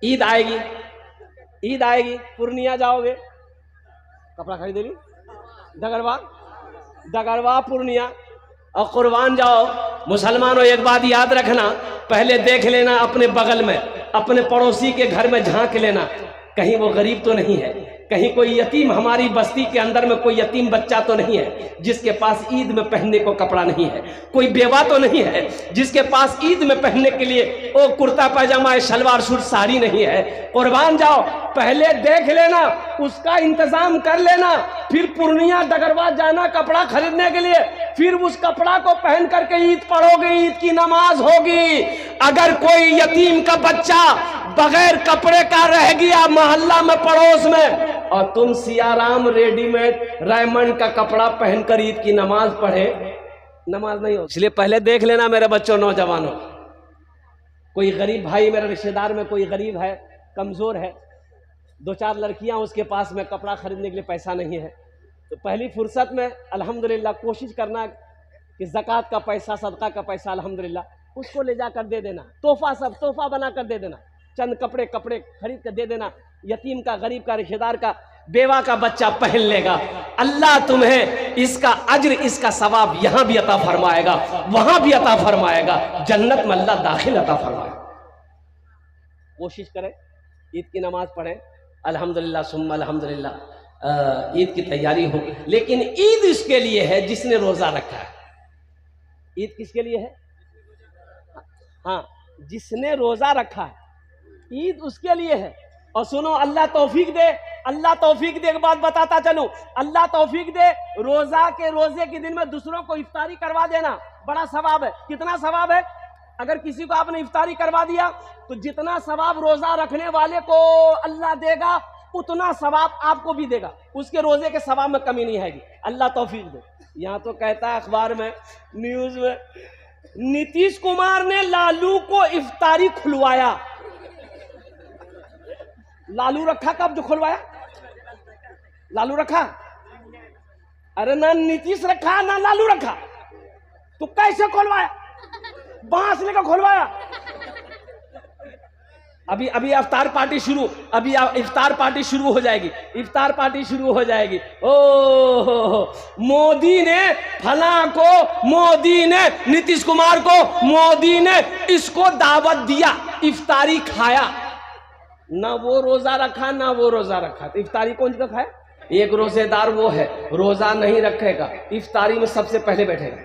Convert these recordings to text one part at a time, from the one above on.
ईद आएगी, ईद आएगी, पूर्णिया जाओगे, कपड़ा खरीदेगी, डगरवा पूर्णिया और कुर्बान जाओ। मुसलमानों एक बात याद रखना, पहले देख लेना अपने बगल में, अपने पड़ोसी के घर में झांक लेना, कहीं वो गरीब तो नहीं है, कहीं कोई यतीम, हमारी बस्ती के अंदर में कोई यतीम बच्चा तो नहीं है जिसके पास ईद में पहनने को कपड़ा नहीं है, कोई बेवा तो नहीं है जिसके पास ईद में पहनने के लिए वो कुर्ता पैजामा शलवार सूट साड़ी नहीं है। कुर्बान जाओ, पहले देख लेना, उसका इंतजाम कर लेना, फिर पूर्णिया डगरवा जाना कपड़ा खरीदने के लिए, फिर उस कपड़ा को पहन करके ईद पढ़ोगे, ईद की नमाज होगी। अगर कोई यतीम का बच्चा बगैर कपड़े का रह गया मोहल्ला में पड़ोस में और तुम सियाराम रेडीमेड रायमंड का कपड़ा पहनकर ईद की नमाज पढ़े, नमाज नहीं हो। इसलिए पहले देख लेना मेरे बच्चों, नौजवानों, कोई गरीब भाई मेरे रिश्तेदार में कोई गरीब है, कमजोर है, दो चार लड़कियां उसके पास में कपड़ा खरीदने के लिए पैसा नहीं है, तो पहली फुर्सत में अल्हम्दुलिल्लाह कोशिश करना कि ज़कात का पैसा, सदका का पैसा अल्हम्दुलिल्लाह उसको ले जाकर दे देना, तोहफा, सब तोहफा बना कर दे देना, चंद कपड़े खरीद कर दे देना, यतीम का, गरीब का, रिश्तेदार का, बेवा का बच्चा पहन लेगा। अल्लाह तुम्हें इसका अज्र, इसका सवाब यहां भी अता फरमाएगा, वहां भी अता फरमाएगा, जन्नत में अल्लाह दाखिल अता फरमाएगा। कोशिश करें, ईद की नमाज पढ़ें, अल्हम्दुलिल्लाह सुम्मा अल्हम्दुलिल्लाह, ईद की तैयारी हो। लेकिन ईद इसके लिए है जिसने रोजा रखा है। ईद किसके लिए है? हाँ, जिसने रोजा रखा है, ईद उसके लिए है। और सुनो, अल्लाह तौफीक दे, अल्लाह तौफीक दे, एक बात बताता चलूं, अल्लाह तौफीक दे, रोजे के दिन में दूसरों को इफ्तारी करवा देना बड़ा सवाब है। कितना सवाब है? अगर किसी को आपने इफ्तारी करवा दिया तो जितना सवाब रोजा रखने वाले को अल्लाह देगा उतना सवाब आपको भी देगा, उसके रोजे के सवाब में कमी नहीं आएगी। अल्लाह तौफीक दे। यहाँ तो कहता है अखबार में, न्यूज में, नीतीश कुमार ने लालू को इफ्तारी खुलवाया। लालू रखा कब जो खुलवाया? लालू रखा? अरे ना नीतीश रखा ना लालू रखा, तो कैसे खुलवाया? बांस लेकर खुलवाया। अभी इफ्तार पार्टी शुरू, अभी इफ्तार पार्टी शुरू हो जाएगी, इफ्तार पार्टी शुरू हो जाएगी। ओ मोदी ने फला को, मोदी ने नीतीश कुमार को, मोदी ने इसको दावत दिया, इफ्तारी खाया, ना वो रोजा रखा ना वो रोजा रखा, तो इफ्तारी कौन सा खाए? एक रोजेदार वो है, रोजा नहीं रखेगा, इफ्तारी में सबसे पहले बैठेगा।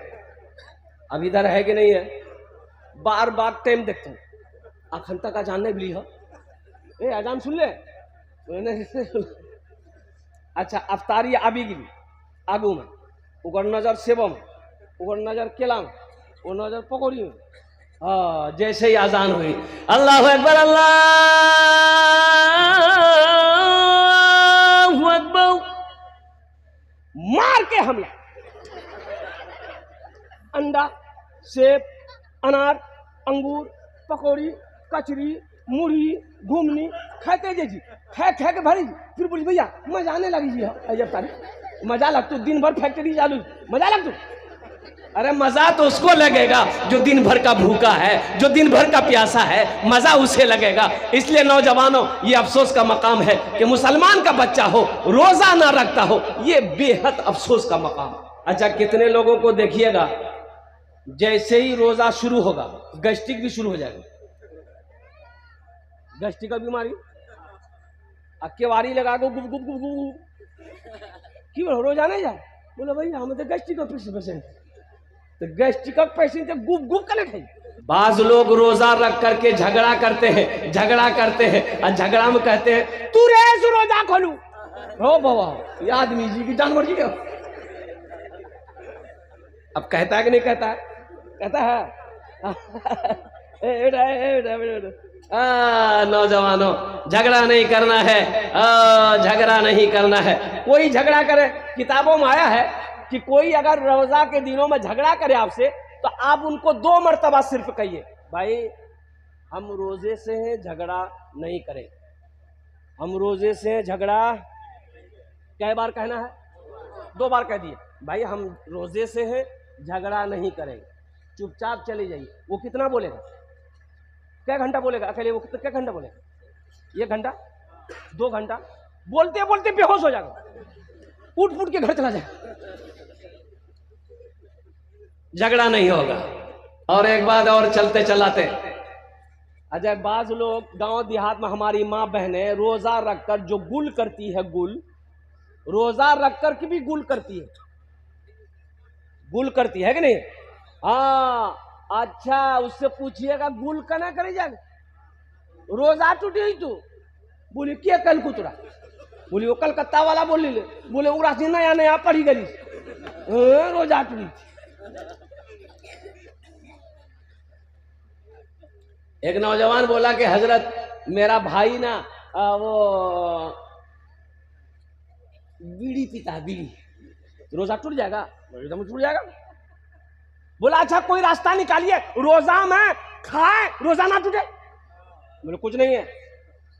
अब इधर है कि नहीं है? बार बार टाइम देखता हूँ, अखंता का जानने भी हो, ए अजान सुन ले। अच्छा, अफ्तारी अभी गिरी आगू में, उगर नजर सेबो में, उगर नजर केला में, वो नजर पकौड़ी में। हाँ, जैसे ही आजान हुई, अल्लाहु अकबर, अल्लाहु अकबर, मार के हमला, अंडा, सेब, अनार, अंगूर, पकौड़ी, कचरी, मुढ़ी, घूमनी खाते जी, खै के भरी, फिर बोली भैया मजा आने लगी जी। अजब तारीफ, मजा लग, तू दिन भर फैक्ट्री चालू, मजा लग तू। अरे मजा तो उसको लगेगा जो दिन भर का भूखा है, जो दिन भर का प्यासा है, मजा उसे लगेगा। इसलिए नौजवानों, ये अफसोस का मकाम है कि मुसलमान का बच्चा हो, रोजा ना रखता हो, ये बेहद अफसोस का मकाम। अच्छा, कितने लोगों को देखिएगा जैसे ही रोजा शुरू होगा गैस्ट्रिक भी शुरू हो जाएगा, गैस्ट्रिक का बीमारी, अकेवारी लगा दो, गुप गुप गुप गुप, क्यों रोजा नहीं जाए? बोले भैया हम तो गैस्ट्रिक का पेशेंट, तो गैस्ट्रिक का पेशेंट से गुप गुप कर ले। बाज लोग रोजा रख करके झगड़ा करते हैं, और झगड़ा में कहते हैं तू रेस रोजा खोलू। हो बाबा, ये आदमी जी की जान मर गई। अब कहता है कि नहीं कहता है? कहता है। नौजवानों, झगड़ा नहीं करना है, झगड़ा नहीं करना है। कोई झगड़ा करे, किताबों में आया है कि कोई अगर रोजा के दिनों में झगड़ा करे आपसे, तो आप उनको 2 मरतबा सिर्फ कहिए, भाई हम रोजे से हैं, झगड़ा नहीं करें। हम रोजे से हैं, झगड़ा कै बार कहना है? 2 बार कह दिए, भाई हम रोजे से हैं, झगड़ा नहीं करेंगे, चुपचाप चले जाइए। वो कितना बोलेगा? क्या घंटा बोलेगा अकेले? वो क्या घंटा बोलेगा? 1 घंटा 2 घंटा, बोलते बोलते बेहोश हो जाएगा, उठ फूट के घर चला जाएगा, झगड़ा नहीं होगा। और एक बात और चलते चलाते, अजय बाज लोग गांव देहात में हमारी माँ बहनें रोजा रखकर जो गुल करती है, गुल रोजा रखकर की भी गुल करती है, गुल करती है कि नहीं? हाँ, अच्छा उससे पूछिएगा गुल कना करे जाएगा, रोजा टूटी हुई तू बोली क्या कल कुतरा, बोली वो कलकत्ता वाला बोल ले, बोले उरा से नया नया पढ़ी गली रोजा टूटी। एक नौजवान बोला कि हजरत मेरा भाई ना वो बीड़ी पीता है, बीड़ी, रोजा टूट जाएगा? एकदम टूट जाएगा। बोला अच्छा कोई रास्ता निकालिए रोजा में खाए रोजा ना टूटे। बोले कुछ नहीं है,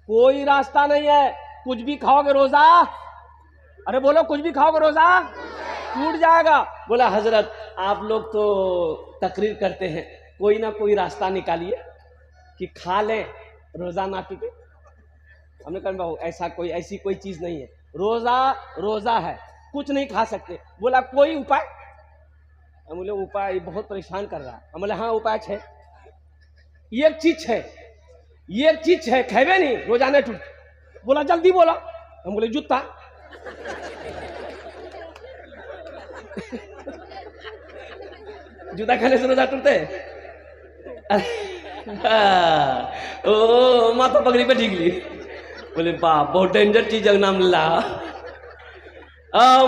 कोई रास्ता नहीं है, कुछ भी खाओगे रोजा, अरे बोलो कुछ भी खाओगे रोजा टूट जाएगा। बोला हजरत आप लोग तो तकरीर करते हैं, कोई ना कोई रास्ता निकालिए कि खा लें रोजा ना टूटे। हमने कहा बाबू ऐसी कोई चीज नहीं है, रोजा रोजा है, कुछ नहीं खा सकते। बोला कोई उपाय? हम बोले उपाय बहुत परेशान कर रहा है। हम बोले हाँ उपाय है, एक चीज है, ये चीज है खेबे नहीं रोजा नहीं टूट। बोला जल्दी बोला। हम बोले जूता। जूता खाने से रोजा टूटते? ओ माथा पगड़ी पे ठीक ली। बोले बाप बहुत डेंजर चीज का नाम ला।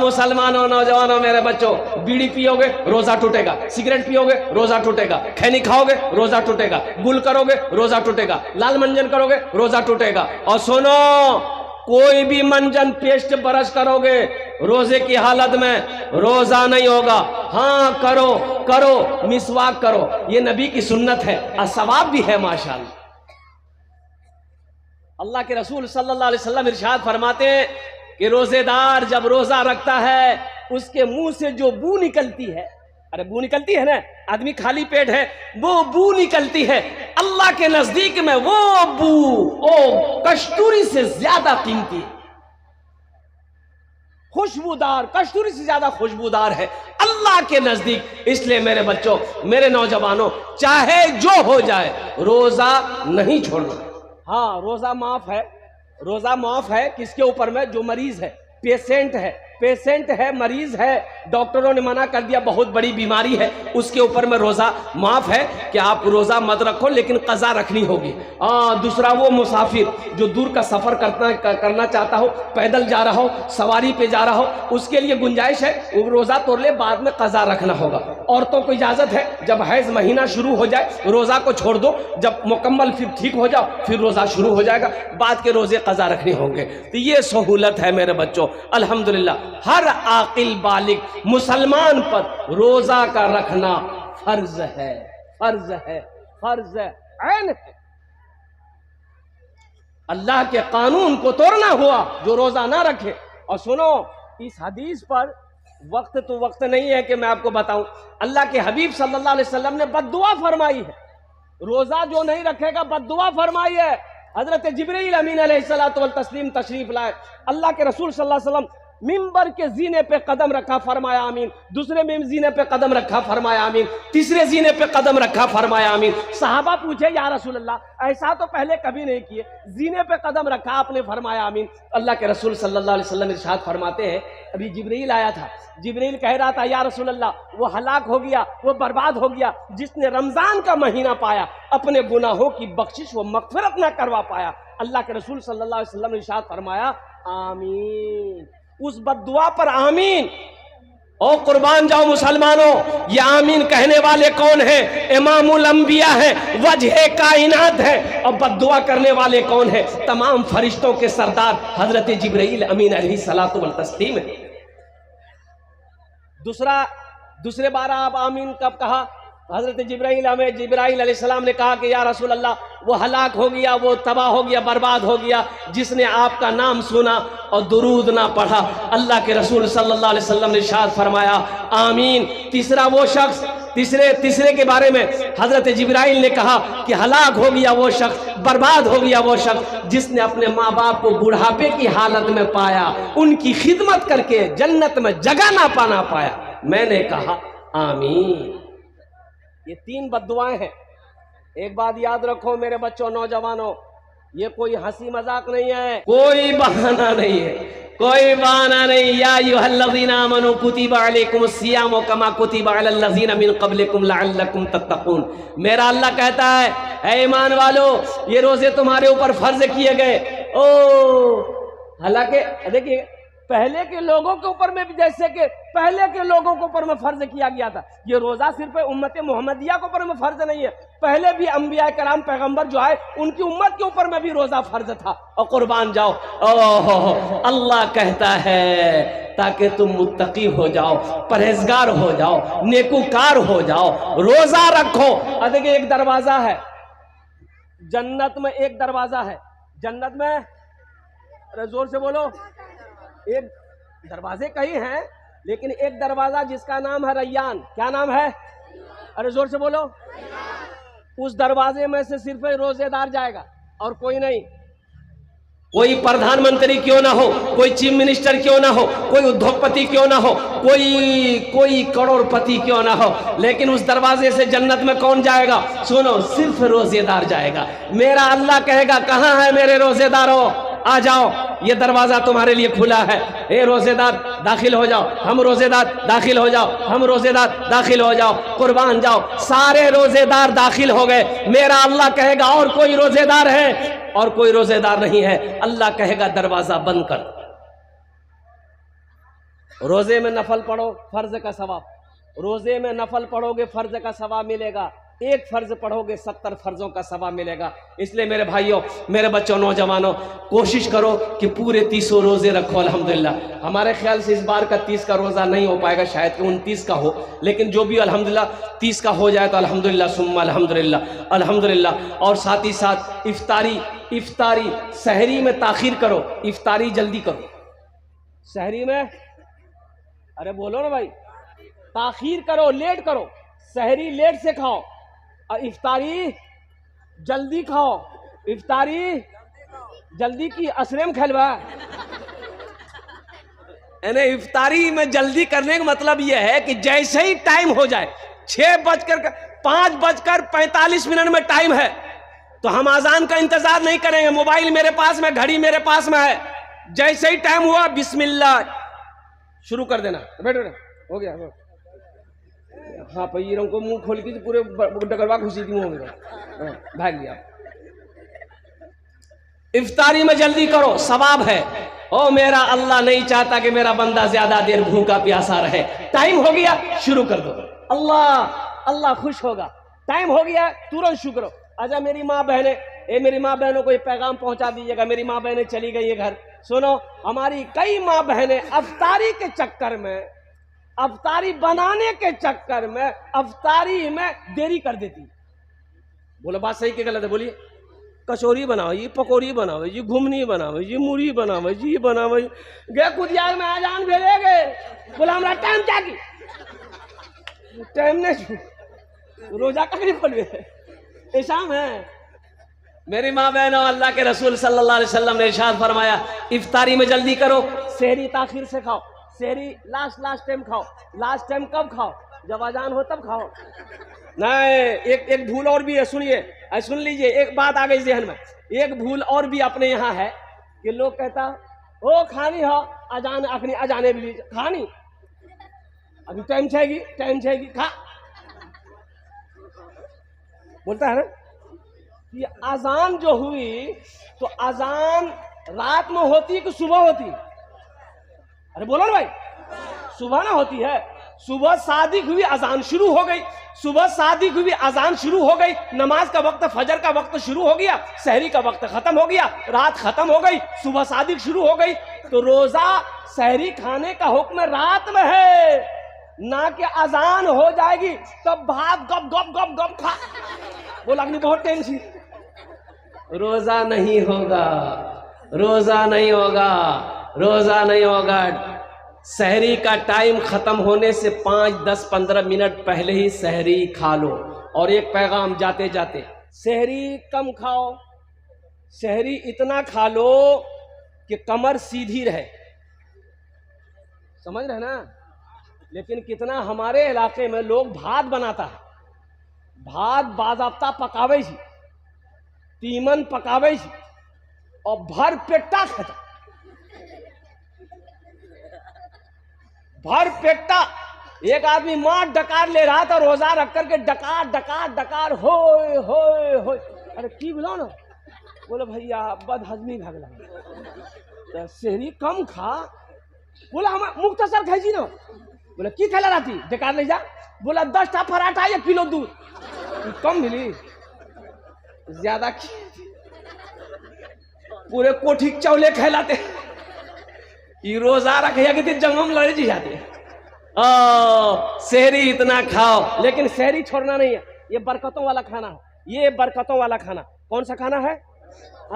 मुसलमानों, नौजवानों, मेरे बच्चों, बीड़ी पियोगे रोजा टूटेगा, सिगरेट पियोगे रोजा टूटेगा, खैनी खाओगे रोजा टूटेगा, गुल करोगे रोजा टूटेगा, लाल मंजन करोगे रोजा टूटेगा। और सुनो कोई भी मंजन पेस्ट ब्रश करोगे रोजे की हालत में रोजा नहीं होगा। हाँ करो करो, मिसवाक करो, ये नबी की सुन्नत है और सवाब भी है माशाअल्लाह। अल्लाह के रसूल सल्लल्लाहु अलैहि वसल्लम इरशाद फरमाते हैं कि रोजेदार जब रोजा रखता है उसके मुंह से जो बू निकलती है, अरे बू निकलती है ना, आदमी खाली पेट है वो बू निकलती है, अल्लाह के नजदीक में वो बू ओ कस्तूरी से ज्यादा कीमती है, खुशबूदार, कस्तूरी से ज्यादा खुशबूदार है अल्लाह के नजदीक। इसलिए मेरे बच्चों, मेरे नौजवानों, चाहे जो हो जाए रोजा नहीं छोड़ना। हाँ रोजा माफ है, रोजा माफ है किसके ऊपर में? जो मरीज है, पेशेंट है, पेशेंट है, मरीज है, डॉक्टरों ने मना कर दिया बहुत बड़ी बीमारी है, उसके ऊपर में रोजा माफ है कि आप रोजा मत रखो लेकिन कज़ा रखनी होगी। दूसरा वो मुसाफिर जो दूर का सफर करना चाहता हो, पैदल जा रहा हो, सवारी पे जा रहा हो, उसके लिए गुंजाइश है वो रोजा तोड़ ले, बाद में कज़ा रखना होगा। औरतों को इजाजत है जब हैज महीना शुरू हो जाए रोजा को छोड़ दो, जब मुकम्मल फिर ठीक हो जाओ फिर रोजा शुरू हो जाएगा, बाद के रोजे कज़ा रखने होंगे। तो ये सहूलत है मेरे बच्चों अल्हम्दुलिल्लाह। हर आकिल बालिग मुसलमान पर रोजा का रखना फर्ज है, फर्ज है, फर्ज है, ऐन है। अल्लाह के कानून को तोड़ना हुआ जो रोजा ना रखे। और सुनो इस हदीस पर वक्त तो वक्त नहीं है कि मैं आपको बताऊं, अल्लाह के हबीब सल्लल्लाहु अलैहि वसल्लम ने बद्दुआ फरमाई है, रोजा जो नहीं रखेगा बद्दुआ फरमाई है। हजरत जिब्रील अमीन अलैहिस्सलातु वल तस्लीम तशरीफ लाए, अल्लाह के रसूल सल्लल्लाहु अलैहि वसल्लम मिंबर के जीने पे कदम रखा, फरमाया आमीन। दूसरे में जीने पे कदम रखा, फरमाया आमीन। तीसरे जीने पे कदम रखा, फरमाया आमीन। सहाबा पूछे या रसूल अल्लाह ऐसा तो पहले कभी नहीं किए, जीने पे कदम रखा आपने, फरमाया आमीन। अल्लाह के रसूल सल्लल्लाहु अलैहि वसल्लम इरशाद फरमाते हैं, अभी जिब्रील आया था, जिब्रील कह रहा था या रसूल अल्लाह वो हलाक हो गया, वो बर्बाद हो गया जिसने रमजान का महीना पाया, अपने गुनाहों की बख्शिश वो मगफिरत ना करवा पाया। अल्लाह के रसूल सल्लल्लाहु अलैहि वसल्लम ने इरशाद फरमाया आमीन। उस बद्दुआ पर आमीन। ओ कुर्बान जाओ मुसलमानों, ये आमीन कहने वाले कौन है? इमामुल अंबिया है, वजह कायनात है। और बद्दुआ करने वाले कौन है? तमाम फरिश्तों के सरदार हजरत जिब्रील अमीन अलैहिस्सलातु वल तस्लीम है। दूसरे बार आप आमीन कब कहा? हजरत जिब्राइल अलैहिस्सलाम ने कहा कि या रसूल अल्लाह वो हलाक हो गया, वो तबाह हो गया, बर्बाद हो गया जिसने आपका नाम सुना और दुरूद ना पढ़ा। अल्लाह के रसूल सल्लल्लाहु अलैहि वसल्लम ने इरशाद फरमाया आमीन। तीसरा वो शख्स, तीसरे के बारे में हजरत जिब्राइल ने कहा कि हलाक हो गया वो शख्स बर्बाद हो गया वो शख्स जिसने अपने माँ बाप को बुढ़ापे की हालत में पाया, उनकी खिदमत करके जन्नत में जगह ना पाया। मैंने कहा आमीन। ये 3 बद्दुआएं हैं। एक बात याद रखो मेरे बच्चों, नौजवानों, ये कोई हंसी मजाक नहीं है, कोई बहाना नहीं है, कोई बहाना नहीं। या अय्युहल्लज़ीना आमनू कुतिबा अलैकुमुस्सियामु कमा कुतिबा अलल्लज़ीना मिन क़ब्लिकुम लअल्लकुम तत्तक़ून। मेरा अल्लाह कहता है, ऐ ईमान वालो, ये रोजे तुम्हारे ऊपर फर्ज किए गए। ओ हालांकि देखिए पहले के लोगों के ऊपर में भी, जैसे कि पहले के लोगों के ऊपर में फर्ज किया गया था, ये रोजा सिर्फ उम्मत मोहम्मदिया के ऊपर में फर्ज नहीं है, पहले भी अंबिया कराम पैगंबर जो आए उनकी उम्मत के ऊपर में भी रोजा फर्ज था। और कुर्बान जाओ, ओह अल्लाह कहता है ताकि तुम मुत्तकी हो जाओ, परहेजगार हो जाओ, नेकूकार हो जाओ, रोजा रखो। देखिए एक दरवाजा है जन्नत में, एक दरवाजा है जन्नत में, अरे जोर से बोलो, एक दरवाजे कई हैं लेकिन एक दरवाजा जिसका नाम है रैयान। क्या नाम है? अरे जोर से बोलो। उस दरवाजे में से सिर्फ रोजेदार जाएगा और कोई नहीं। कोई प्रधानमंत्री क्यों ना हो, कोई चीफ मिनिस्टर क्यों ना हो, कोई उद्योगपति क्यों ना हो, कोई करोड़पति क्यों ना हो, लेकिन उस दरवाजे से जन्नत में कौन जाएगा? सुनो, सिर्फ रोजेदार जाएगा। मेरा अल्लाह कहेगा कहां है मेरे रोजेदारों, आ जाओ, ये दरवाजा तुम्हारे लिए खुला है। ए रोजेदार दाखिल हो जाओ, हम रोजेदार दाखिल हो जाओ, हम रोजेदार दाखिल हो जाओ, कुर्बान जाओ। सारे रोजेदार दाखिल हो गए। मेरा अल्लाह कहेगा और कोई रोजेदार है? और कोई रोजेदार नहीं है। अल्लाह कहेगा दरवाजा बंद कर। रोजे में नफल पढ़ो, फर्ज का सवाब। रोजे में नफल पढ़ोगे फर्ज का सवाब मिलेगा, एक फर्ज पढ़ोगे 70 फर्जों का सवाब मिलेगा। इसलिए मेरे भाइयों, मेरे बच्चों, नौजवानों, कोशिश करो कि पूरे 30 रोजे रखो। अल्हम्दुलिल्लाह हमारे ख्याल से इस बार का 30 का रोजा नहीं हो पाएगा, शायद कि 29 का हो, लेकिन जो भी अल्हम्दुलिल्लाह 30 का हो जाए तो अल्हम्दुलिल्लाह सुम्मा अल्हम्दुलिल्लाह अल्हम्दुलिल्लाह। और साथ ही साथ इफ्तारी सहरी में ताखीर करो, इफ्तारी जल्दी करो। सहरी में, अरे बोलो ना भाई, ताखीर करो, लेट करो। सहरी लेट से खाओ और इफ्तारी जल्दी खाओ। इफ्तारी जल्दी की असरेम खलवा। इफ्तारी में जल्दी करने का मतलब यह है कि जैसे ही टाइम हो जाए, 5:45 में टाइम है, तो हम अजान का इंतजार नहीं करेंगे। मोबाइल मेरे पास में, घड़ी मेरे पास में है, जैसे ही टाइम हुआ बिस्मिल्लाह शुरू कर देना। बैठो, हो गया। हाँ पैरों को मुंह खोल के पूरे डगरवा घुसी थी मुंह में, भाग गया। इफ्तारी में जल्दी करो, सवाब है। ओ मेरा अल्लाह नहीं चाहता कि मेरा बंदा ज्यादा देर भूखा प्यासा रहे। टाइम हो गया, शुरू कर दो। अल्लाह खुश होगा। टाइम हो गया, तुरंत शुरू करो। अच्छा मेरी माँ बहने, मेरी माँ बहनों को ये पैगाम पहुंचा दीजिएगा। मेरी माँ बहनें चली गई है घर। सुनो, हमारी कई माँ बहनें अफ्तारी के चक्कर में, अफ्तारी बनाने के चक्कर में अफ्तारी में देरी कर देती। बोलो बात सही कि गलत है? बोलिए। कचौरी बनाओ जी, पकौड़ी बनाओ जी, घुमनी बनाओ जी, मुरी बनाओ जी, बनाओ जी। गए कुदियार में आजान भेजे गए, बोला हमारा टाइम क्या की टाइम नहीं, रोजा कभी खोलवे शाम है। मेरी माँ बहनों, अल्लाह के रसूल सल्लल्लाहु अलैहि वसल्लम ने इरशाद फरमाया, इफ्तारी में जल्दी करो, सहरी ताखीर से खाओ। सहरी लास्ट टाइम खाओ। लास्ट टाइम कब खाओ? जब अजान हो तब खाओ। नहीं, एक भूल और भी है, सुनिए, सुन लीजिए। एक बात आ गई जहन में, एक भूल और भी अपने यहाँ है कि लोग कहता ओ खानी हो अजान, अपनी अजाने भी खानी, अभी टाइम छेगी खा, बोलता है ना। ये अजान जो हुई तो अजान रात में होती है कि सुबह होती? अरे बोलो ना भाई, सुबह ना होती है। सुबह सादिक हुई, अजान शुरू हो गई। सुबह सादिक हुई, अजान शुरू हो गई, नमाज का वक्त, फजर का वक्त शुरू हो गया, सहरी का वक्त खत्म हो गया, रात खत्म हो गई, सुबह सादिक शुरू हो गई। तो रोजा सहरी खाने का हुक्म रात में है, ना कि अजान हो जाएगी तब भाग गप गप गप गप खा। बोला कि बहुत टेंशन, रोजा नहीं होगा, रोजा नहीं होगा, रोजा नहीं होगा। सहरी का टाइम खत्म होने से 5, 10, 15 मिनट पहले ही सहरी खा लो। और एक पैगाम जाते जाते, सहरी कम खाओ, शहरी इतना खा लो कि कमर सीधी रहे, समझ रहे ना। लेकिन कितना हमारे इलाके में लोग भात बनाता है, भात बाज़ाब्ता पकावे छी, तीमन पकावे छी और भर पेटा खाता, भर पेटा। एक आदमी मार डकार ले रहा था रोजा रख करके, डकार डकार डकार, होय होय होय। अरे की बोला ना, बोले भैया बदहजमी भागला, तो शहरी कम खा। बोला हम मुख्तसर खाई छी ना। बोले की खेला रहती, डकार ले जा। बोला 10 टा पराठा 1 किलो दूध। कम मिली, ज्यादा पूरे कोठी चौले खैलाते। ये रोजा रखे कि जंगम लड़े जी जाते। शहरी इतना खाओ, लेकिन शहरी छोड़ना नहीं है। ये बरकतों वाला खाना है, ये बरकतों वाला खाना। कौन सा खाना है?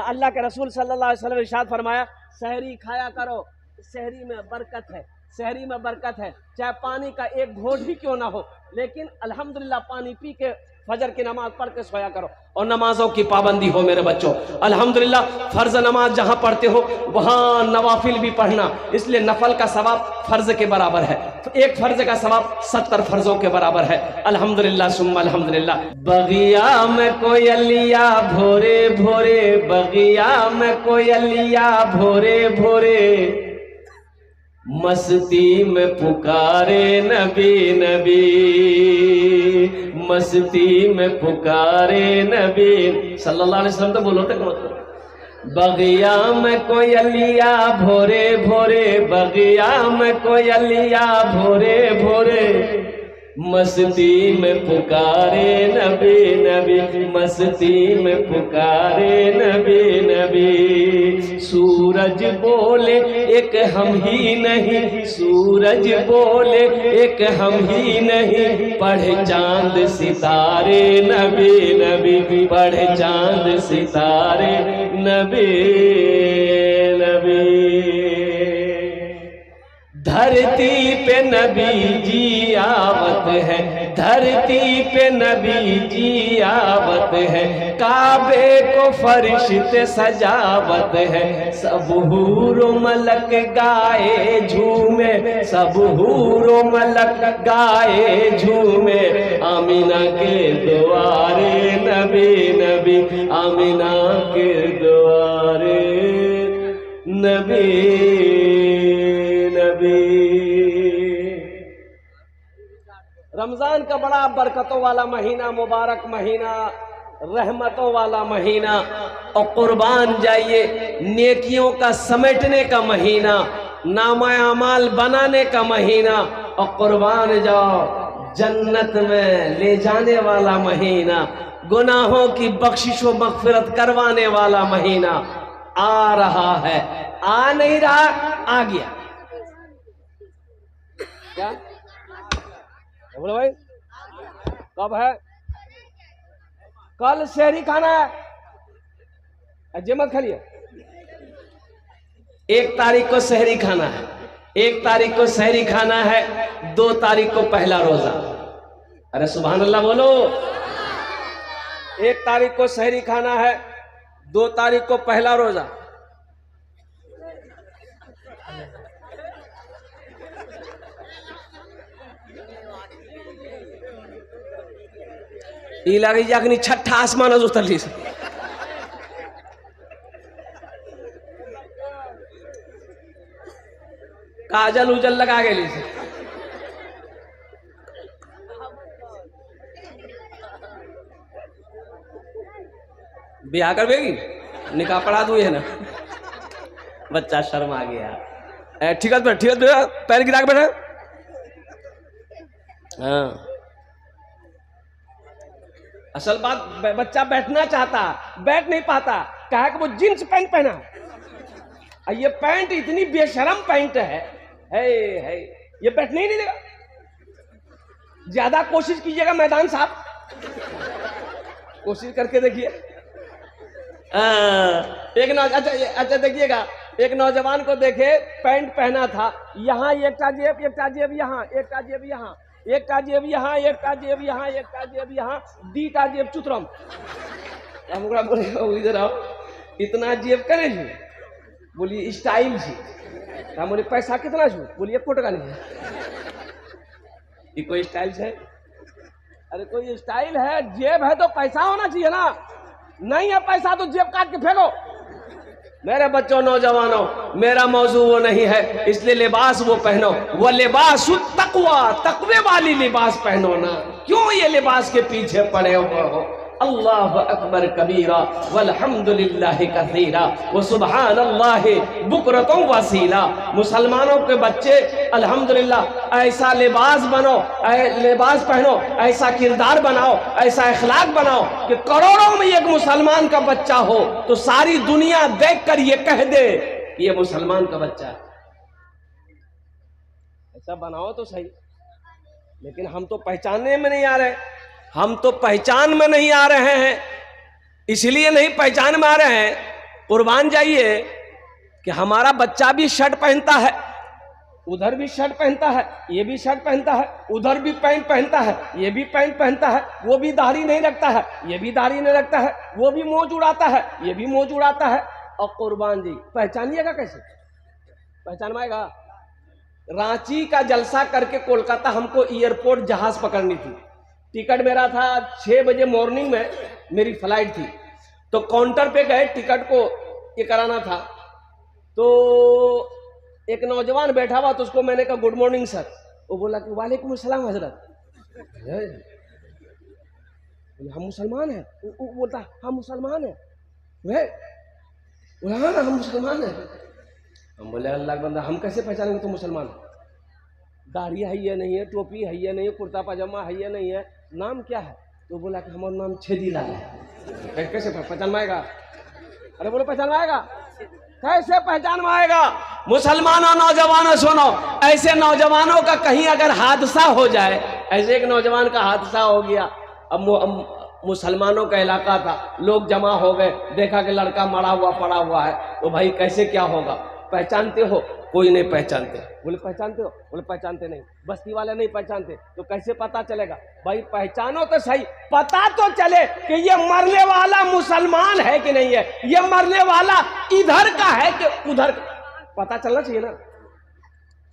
अल्लाह के रसूल सल्लल्लाहु अलैहि वसल्लम ने इरशाद फरमाया, शहरी खाया करो, शहरी में बरकत है, शहरी में बरकत है। चाहे पानी का एक घोंट भी क्यों ना हो, लेकिन अल्हम्दुलिल्लाह पानी पी के फजर की नमाज पढ़ के सोया करो और नमाजों की पाबंदी हो मेरे बच्चों। अल्हम्दुलिल्लाह फर्ज नमाज जहां पढ़ते हो वहां नवाफिल भी पढ़ना, इसलिए नफल का सवाब फर्ज के बराबर है, तो एक फर्ज का सवाब 70 फर्जों के बराबर है। अल्हम्दुलिल्लाह सुम्मा अल्हम्दुलिल्लाह। बगिया में कोयलिया भोरे भोरे, बगिया में कोयलिया भोरे भोरे, मस्ती में पुकारे नबी नबी, मस्ती में पुकारे नबी सल्लल्लाहु अलैहि वसल्लम। तो बोलो तो बगिया में कोयलिया भोरे भोरे, बगिया में कोयलिया भोरे भोरे, मस्ती में पुकारे नबी नबी, मस्ती में पुकारे नबी नबी। सूरज बोले एक हम ही नहीं, सूरज बोले एक हम ही नहीं, पढ़े चांद सितारे नबी नबी, पढ़े चांद सितारे नबी नबी। धरती पे नबी जी आवत है, धरती पे नबी जी आवत है, काबे को फरिश्ते सजावत है, सब हूर मलक गाए झूमे, सब हूर मलक गाए झूमे, आमीना के द्वारे नबी नबी, आमीना के द्वारे नबी नबी। रमजान का बड़ा बरकतों वाला महीना, मुबारक महीना, रहमतों वाला महीना, और कुर्बान जाइए नेकियों का समेटने का महीना, नामा अमाल बनाने का महीना, और कुर्बान जाओ जन्नत में ले जाने वाला महीना, गुनाहों की बख्शिश व मगफिरत करवाने वाला महीना आ रहा है। आ नहीं रहा, आ गया। क्या बोलो भाई, कब है? कल शहरी खाना है, अजय मत खालिए। 1 तारीख को शहरी खाना है, 1 तारीख को शहरी खाना है, 2 तारीख को पहला रोजा। अरे सुभान अल्लाह बोलो। 1 तारीख को शहरी खाना है, 2 तारीख को पहला रोजा। ई लगे जाकनी छठा आसमान उतरली से। काजल उजल लगा गेली से। ब्याह कर बेगी, निकाह पढ़ा दू है ना। बच्चा शर्म आ गया। ठीक है ठीक है, पैर गिरा के बैठा। हाँ, असल बात बच्चा बैठना चाहता, बैठ नहीं पाता, कहा कि वो जींस पैंट पहना। ये पैंट इतनी बेशरम पैंट है, ये बैठने ही नहीं देगा। ज्यादा कोशिश कीजिएगा मैदान साहब, कोशिश करके देखिए। अच्छा देखिएगा, एक नौजवान को देखे पैंट पहना था, यहाँ एक का जेब, एक का जेब यहाँ, एक का जेब यहाँ, एक का जेब यहाँ, एक का जेब यहाँ, एक का जेब यहाँ, दी का जेब चुतरम। बोले इधर आओ, इतना जेब करे छू? बोली स्टाइल छी। हम बोले पैसा कितना छू? बोली 1 कोट का नहीं है। ये कोई स्टाइल है? अरे कोई स्टाइल है? जेब है तो पैसा होना चाहिए ना। नहीं है पैसा तो जेब काट के फेंको। मेरे बच्चों, नौजवानों, मेरा मौजू वो नहीं है, इसलिए लिबास वो पहनो। वो लिबास तकवा, तकवे वाली लिबास पहनो ना। क्यों ये लिबास के पीछे पड़े हो? अल्लाह अकबर कबीरा वल्हम्दुलिल्लाहि कसीरा व सुब्हानल्लाहि बुकरतुम वसीला। मुसलमानों के बच्चे अल्हम्दुलिल्लाह ऐसा लिबास बनो, लिबास पहनो, ऐसा किरदार बनाओ, ऐसा इखलाक बनाओ कि करोड़ों में एक मुसलमान का बच्चा हो तो सारी दुनिया देखकर ये कह दे ये मुसलमान का बच्चा है। ऐसा बनाओ तो सही। लेकिन हम तो पहचानने में नहीं आ रहे, हम तो पहचान में नहीं आ रहे हैं। इसलिए नहीं पहचान में आ रहे हैं, कुर्बान जाइए कि हमारा बच्चा भी शर्ट पहनता है, उधर भी शर्ट पहनता है, ये भी शर्ट पहनता है, उधर भी पैंट पहनता है, ये भी पैंट पहनता है, वो भी दाढ़ी नहीं रखता है, ये भी दाढ़ी नहीं रखता है, वो भी मौज उड़ाता है, ये भी मौज उड़ाता है। और कुर्बान जी पहचानिएगा कैसे? पहचान पाएगा? रांची का जलसा करके कोलकाता हमको एयरपोर्ट जहाज पकड़नी थी। टिकट मेरा था 6 बजे मॉर्निंग में, मेरी फ्लाइट थी। तो काउंटर पे गए, टिकट को ये कराना था। तो एक नौजवान बैठा हुआ, तो उसको मैंने कहा गुड मॉर्निंग सर। वो बोला कि वालेकुम अस्सलाम हजरत। हम मुसलमान हैं। वो बोलता हम मुसलमान हैं। बोला हाँ हम मुसलमान हैं। हम बोले अल्लाह बंदा, हम कैसे पहचानेंगे तो मुसलमान? दाढ़ी है या नहीं है, टोपी है या नहीं है, कुर्ता पाजामा है या नहीं है, नाम क्या है? तो बोला कि हमारा नाम छेदीलाल है। कैसे पहचान पाएगा? अरे बोलो पहचान पाएगा? कैसे पहचान पाएगा? मुसलमानों, नौजवानों सुनो, ऐसे नौजवानों का कहीं अगर हादसा हो जाए, ऐसे एक नौजवान का हादसा हो गया। अब मुसलमानों का इलाका था, लोग जमा हो गए, देखा कि लड़का मरा हुआ पड़ा हुआ है, तो भाई कैसे क्या होगा? पहचानते हो? कोई नहीं पहचानते। बोले पहचानते हो? बोले पहचानते नहीं। बस्ती वाले नहीं पहचानते। तो कैसे पता चलेगा? भाई पहचानो तो सही, पता तो चले कि ये मरने वाला मुसलमान है कि नहीं है, ये मरने वाला इधर का है कि उधर का, पता चलना चाहिए ना।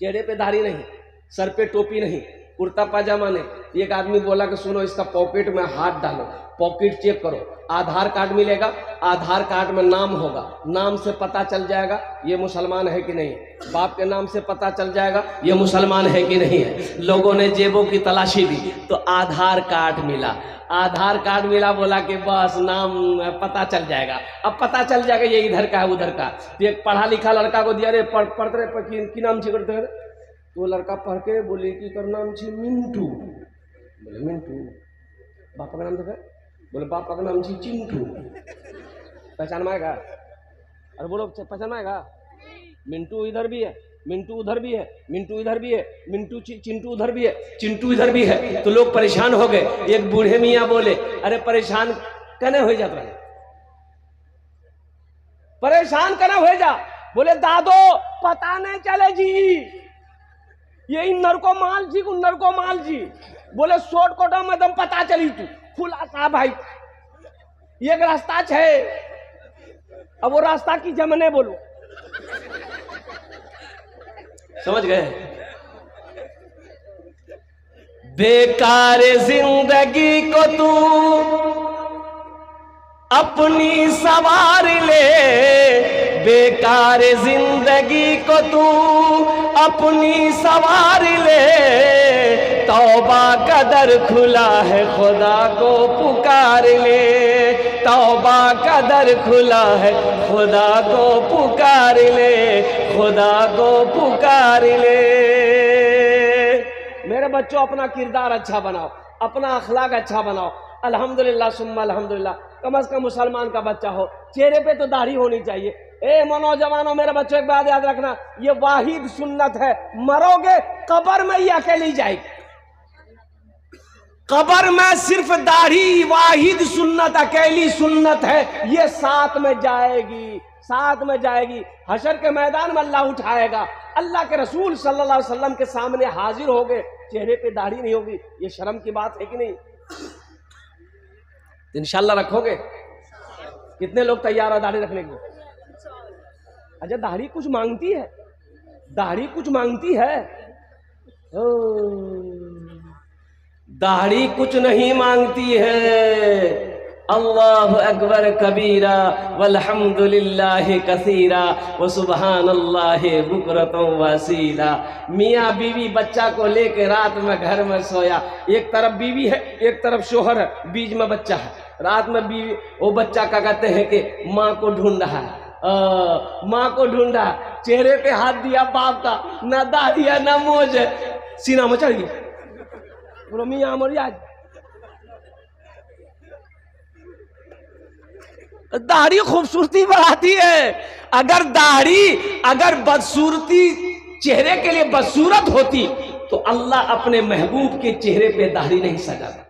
चेहरे पे दाढ़ी नहीं, सर पे टोपी नहीं, कुर्ता पाजामा नहीं। एक आदमी बोला कि सुनो, इसका पॉकेट में हाथ डालो, पॉकेट चेक करो, आधार कार्ड मिलेगा, आधार कार्ड में नाम होगा, नाम से पता चल जाएगा ये मुसलमान है कि नहीं। बाप के नाम से पता चल जाएगा ये मुसलमान है कि नहीं है। लोगों ने जेबों की तलाशी दी तो आधार कार्ड मिला, आधार कार्ड मिला, बोला कि बस नाम पता चल जाएगा। अब पता चल जाएगा ये इधर का है उधर का। तो एक पढ़ा लिखा लड़का को दिया, रे पढ़ते की नाम छी करते हैं? तो लड़का पढ़ के बोले कि कर नाम छी मिंटू। बोले मिंटू? बापा का नाम देखा? बोले पापा का नाम छी चिंटू। पहचान माएगा? अरे बोलो पहचान माएगा? मिंटू इधर भी है, मिंटू उधर भी है, मिंटू इधर भी है, मिंटू चिंटू उधर भी है, चिंटू इधर भी है। तो लोग परेशान हो गए। एक बूढ़े मियाँ बोले, अरे परेशान कने हो जाता है, परेशान कने हो जा। बोले दादो पता नहीं चले जी, ये इन्नर को माल जी, उन्नर को माल जी। बोले शॉर्टकट में दम पता चली तू खुलासा भाई, ये रास्ता है। अब वो रास्ता की जमने बोलो, समझ गए? बेकार जिंदगी को तू अपनी सवार ले, बेकार जिंदगी को तू अपनी सवार ले। तौबा का दर खुला है, खुदा को पुकार ले। तौबा का दर खुला है, खुदा को पुकार ले, खुदा को पुकार ले। मेरे बच्चों अपना किरदार अच्छा बनाओ, अपना अखलाक अच्छा बनाओ। अल्हम्दुलिल्लाह सुम्मा अल्हम्दुलिल्लाह, कम से कम मुसलमान का बच्चा हो, चेहरे पे तो दाढ़ी होनी चाहिए। ए नौजवानों, मेरे बच्चों एक बात याद रखना, ये वाहिद सुन्नत है, मरोगे कब्र में ही अकेली जाएगी। कब्र में सिर्फ दाढ़ी वाहिद सुन्नत, अकेली सुन्नत है, ये साथ में जाएगी, साथ में जाएगी। हशर के मैदान में अल्लाह उठाएगा, अल्लाह के रसूल सल्लल्लाहु अलैहि वसल्लम के सामने हाजिर हो गए, चेहरे पे दाढ़ी नहीं होगी, ये शर्म की बात है कि नहीं? इंशाल्लाह रखोगे कितने लोग तैयार है दाढ़ी रखने को? अच्छा, दाढ़ी कुछ मांगती है, दाढ़ी कुछ मांगती है। ओ, दाढ़ी कुछ नहीं मांगती है। अल्लाहु अकबर कबीरा वल्हम्दुलिल्लाहि कसीरा व सुबहानल्लाहि बुकरतम वसीला। मियाँ बीवी बच्चा को लेके रात में घर में सोया, एक तरफ बीवी है एक तरफ शोहर है, बीच में बच्चा है। रात में बीवी वो बच्चा क्या कहते हैं कि माँ को ढूंढ रहा है, माँ को ढूंढा, चेहरे पे हाथ दिया बाप का, ना दाढ़ी है ना मोज है, सीना में चढ़ गया। बोलो मियाँ मर आज। दाढ़ी खूबसूरती बढ़ाती है। अगर दाढ़ी अगर बदसूरती चेहरे के लिए बदसूरत होती तो अल्लाह अपने महबूब के चेहरे पे दाढ़ी नहीं सजाता।